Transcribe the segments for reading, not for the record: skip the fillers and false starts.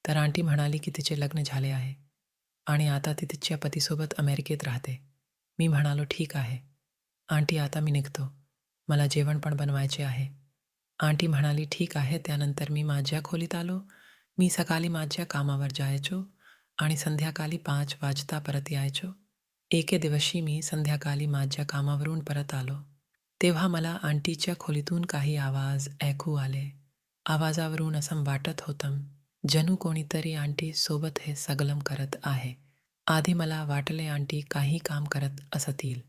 तर आंटी म्हणाली की तिचे लग्न झाले आहे आणि आता ती तिच्या पतीसोबत अमेरिकेत राहते. मी म्हणालो, "ठीक आहे. आंटी आता मी निघतो. मला जेवण पण बनवायचे आहे." आंटी म्हणाली, "ठीक आहे." त्यानंतर मी माझ्या खोलीत आलो. मी सकाळी माझ्या कामावर जायचो आणि संध्याकाळी 5 वाजता परत यायचो. एके दिवशी मी संध्याकाळी माझ्या कामावरून परत आलो. तेव्हा मला आंटीच्या खोलीतून काही आवाज ऐकू आले. आवाजावरून असं वाटत होतं, जणू कोणीतरी आंटी सोबत हे सगळं करत आहे. आधी मला वाटले आंटी काही काम करत असतील.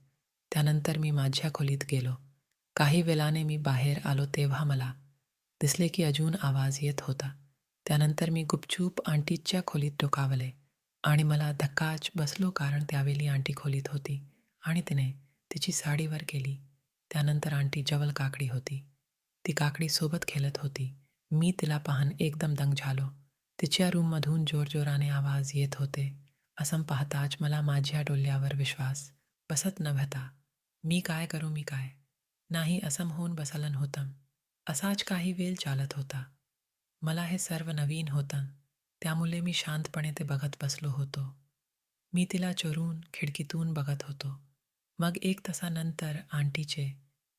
त्यानंतर मी माझ्या खोलीत गेलो. काही वेळाने मी बाहेर आलो तेव्हा मला दिसले की अजून आवाज येत होता. त्यानंतर मी गुपचूप आंटीच्या खोलीत डोकावले आणि मला धक्काच बसलो कारण त्यावेळी आंटी खोलीत होती आणि तिने तिची साडी वर केली. त्यानंतर आंटी जवळ काकडी होती. ती काकडी सोबत खेळत होती. मी तिला पाहून एकदम दंग झालो. तिच्या रूममधून जोरजोराने आवाज येत होते. असं पाहताच मला माझ्या डोळ्यावर विश्वास बसत नव्हता. मी काय करू मी काय? नाही असं होऊन बसलं होतं. असाच काही वेळ चालत होता. मला हे सर्व नवीन होतं. त्यामुळे मी शांतपणे ते बघत बसलो होतो. मी तिला चोरून खिडकीतून बघत होतो. मग 1 तासानंतर आंटीचे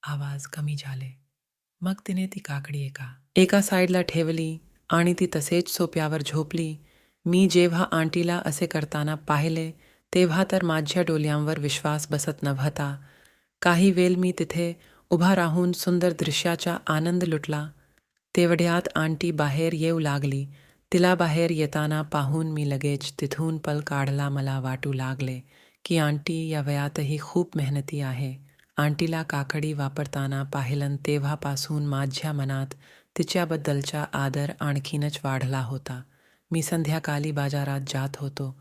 आवाज कमी झाले. मग तिने ती काकडी एका साईडला ठेवली आणि ती तसेच सोप्यावर झोपली. मी जेव्हा आंटीला असे करताना पाहिले, तेव्हा तर माझ्या डोळ्यांवर विश्वास बसत नव्हता. काही वेळ मी तिथे उभा राहून सुंदर दृश्याचा आनंद लुटला. तेवढ्यात आंटी बाहेर येऊ लागली. तिला बाहेर येताना पाहून मी लगेच तिथून पळ काढला. मला वाटू लागले की आंटी या वयातही खूप मेहनती आहे. आंटीला काकडी वापरताना पाहिलं तेव्हापासून माझ्या मनात तिच्याबद्दलचा आदर आणखीनच वाढला होता. मी संध्याकाळी बाजारात जात होतो.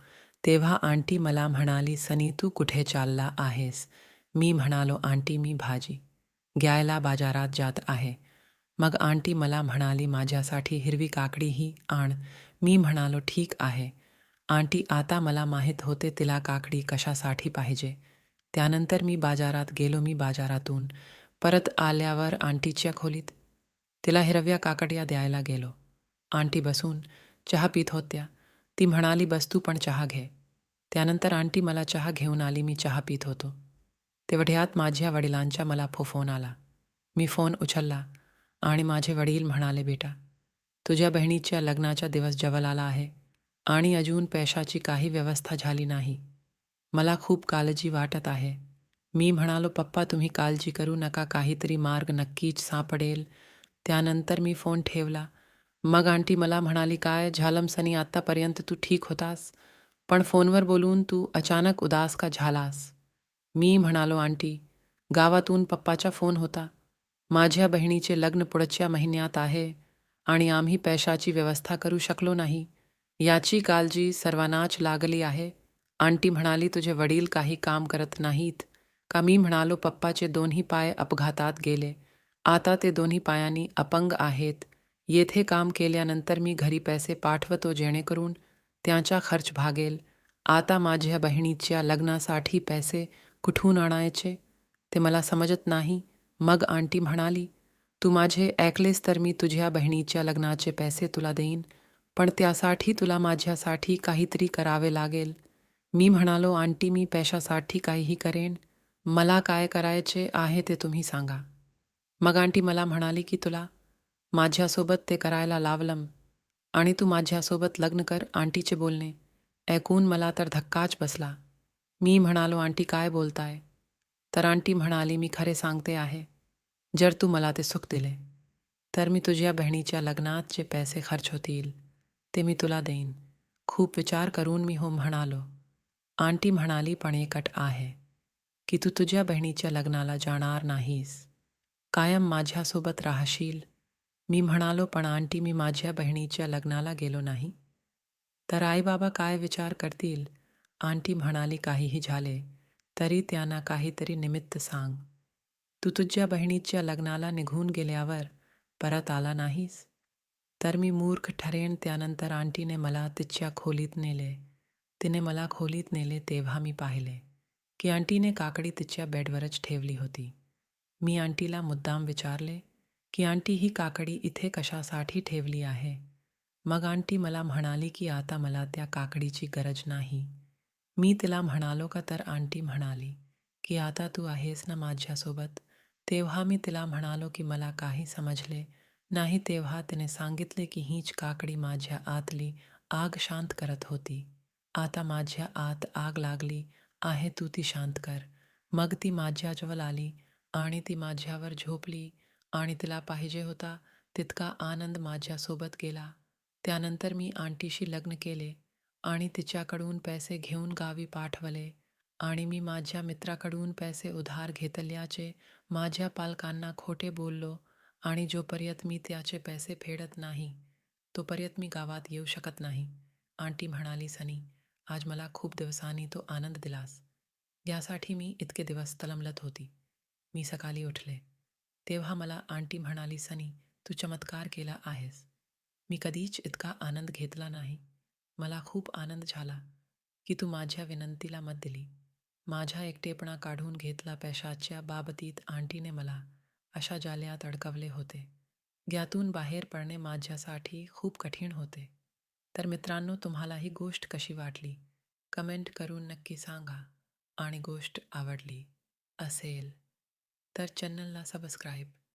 तेव्हा आंटी मला म्हणाली, "सनी, तू कुठे चालला आहेस?" मी म्हणालो, "आंटी, मी भाजी घ्यायला बाजारात जात आहे." मग आंटी मला म्हणाली, "माझ्यासाठी हिरवी काकडीही आण." मी म्हणालो, "ठीक आहे." आंटी आता मला माहीत होते तिला काकडी कशासाठी पाहिजे. त्यानंतर मी बाजारात गेलो. मी बाजारातून परत आल्यावर आंटीच्या खोलीत तिला हिरव्या काकड्या द्यायला गेलो. आंटी बसून चहा पीत होत्या. ती म्हणाली, "बस तू पण चहा घे." त्यानंतर आंटी मला चहा घेऊन आली. मी चहा पीत होतो. तेवढ्यात माझ्या वडिलांचा मला फोन आला. मी फोन उचलला आणि माझे वडील म्हणाले, "बेटा, तुझ्या बहिणीच्या लग्नाचा दिवस जवळ आला आहे आणि अजून पैशाची काही व्यवस्था झाली नाही. मला खूप काळजी वाटत आहे." मी म्हणालो, "पप्पा, तुम्ही काळजी करू नका. काहीतरी मार्ग नक्कीच सापडेल." त्यानंतर मी फोन ठेवला. मग आंटी मला म्हणाली, "काय झालं सनी? आत्तापर्यंत तू ठीक होतास, पण फोनवर बोलून तू अचानक उदास का झालास?" मी म्हणालो, "आंटी, गावातून पप्पाचा फोन होता. माझ्या बहिणीचे लग्न पुढच्या महिन्यात आहे आणि आम्ही पैशाची व्यवस्था करू शकलो नाही. याची काळजी सर्वांनाच लागली आहे." आंटी म्हणाली, "तुझे वडील काही काम करत नाहीत का?" मी म्हणालो, "पप्पाचे दोन्ही पाय अपघातात गेले. आता ते दोन्ही पायांनी अपंग आहेत. येथे काम केल्यानंतर मी घरी पैसे पाठवतो जेणेकरून त्यांचा खर्च भागेल. आता माझ्या बहिणीच्या लग्नासाठी पैसे कुठून आणायचे ते मला समजत नाही." मग आंटी म्हणाली, "तू माझे ऐकलेस तर मी तुझ्या बहिणीच्या लग्नाचे पैसे तुला देईन, पण त्यासाठी तुला माझ्यासाठी काहीतरी करावे लागेल." मी म्हणालो, "आंटी, मी पैशासाठी काहीही करेन. मला काय करायचे आहे ते तुम्ही सांगा." मग आंटी मला म्हणाली की तुला माझ्यासोबत ते करायला लावलं आणि तू माझ्यासोबत लग्न कर. आंटीचे बोलणे ऐकून मला तर धक्काच बसला. मी म्हणालो, "आंटी, काय बोलताय?" तर आंटी म्हणाली, "मी खरे सांगते आहे. जर तू मला ते सुख दिले तर मी तुझ्या बहिणीच्या लग्नात जे पैसे खर्च होतील ते मी तुला देईन." खूप विचार करून मी हो म्हणालो. आंटी म्हणाली, "पण एक अट आहे की तू तुझ्या बहिणीच्या लग्नाला जाणार नाहीस. कायम माझ्यासोबत राहशील." मी म्हणालो, "पण आंटी, मी माझ्या बहिणीच्या लग्नाला गेलो नाही तर आई बाबा काय विचार करतील?" आंटी म्हणाली, "काहीही झाले तरी त्यांना काहीतरी निमित्त सांग. तू तुझ्या बहिणीच्या लग्नाला निघून गेल्यावर परत आला नाहीस तर मी मूर्ख ठरेन." त्यानंतर आंटीने मला तिच्या खोलीत नेले. तिने मला खोलीत नेले तेव्हा मी पाहिले की आंटीने काकडी तिच्या बेडवरच ठेवली होती. मी आंटीला मुद्दाम विचारले की, "आंटी, ही काकडी इथे कशासाठी ठेवली आहे?" मग आंटी मला म्हणाली की आता मला त्या काकडीची गरज नाही. मी तिला म्हणालो का तर आंटी म्हणाली की आता तू आहेस ना माझ्यासोबत. तेव्हा मी तिला म्हणालो की मला काही समजले नाही. तेव्हा तिने सांगितले की हीच काकडी माझ्या आतली आग शांत करत होती. आता माझ्या आत आग लागली आहे, तू ती शांत कर. मग ती माझ्याजवळ आली आणि ती माझ्यावर झोपली आणि तिला पाहिजे होता तितका आनंद माझ्यासोबत गेला. त्यानंतर मी आंटीशी लग्न केले आणि तिच्याकडून पैसे घेऊन गावी पाठवले आणि मी माझ्या मित्राकडून पैसे उधार घेतल्याचे माझ्या पालकांना खोटे बोललो आणि जोपर्यंत मी त्याचे पैसे फेडत नाही तोपर्यंत मी गावात येऊ शकत नाही. आंटी म्हणाली, सनी, आज मला खूप दिवसांनी तो आनंद दिलास. यासाठी मी इतके दिवस तळमळत होती. मी सकाळी उठले तेव्हा मला आंटी म्हणाली, सनी, तू चमत्कार केला आहेस. मी कधीच इतका आनंद घेतला नाही. मला खूप आनंद झाला की तू माझ्या विनंतीला मत दिली. माझा एकटेपणा काढून घेतला. पैशाच्या बाबतीत आंटीने मला अशा जाळ्यात अडकवले होते ज्यातून बाहेर पडणे माझ्यासाठी खूप कठीण होते. तर मित्रांनो, तुम्हाला ही गोष्ट कशी वाटली कमेंट करून नक्की सांगा. आणि गोष्ट आवडली असेल तर चॅनलला सबस्क्राईब